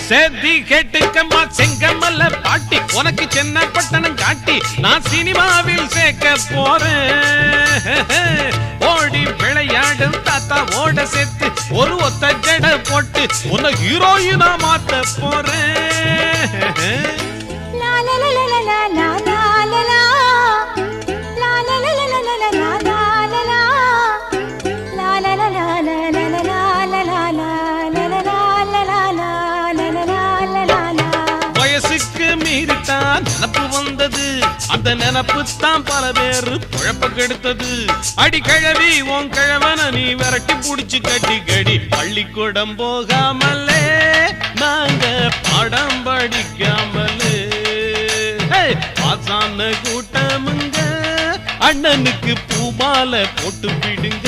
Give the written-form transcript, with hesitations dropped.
சேதி கேட்டுக்கம்மா செங்கமல்ல பாட்டி உனக்கு சின்ன பட்டணம் காட்டி நான் சினிமாவில் சேர்க்க போறேன் ஓடி விளையாடும் தாத்தா ஓட சேர்த்து ஒரு ஒத்த ஜட போட்டு உன்னை ஹீரோயினா மாத்த போறேன் வயசுக்கு மீறித்தான் நினப்பு வந்தது அந்த நினப்பு தான் பல பேரு குழப்ப கெடுத்தது அடி கிழவி உன் கிழவன நீ விரட்டி புடிச்சு கட்டி கடி பள்ளிக்கூடம் போகாமலே நாங்க பாடம் படிக்காமலே பாசான கூட்டமுங்க அண்ணனுக்கு பூமாலை போட்டு விடுங்க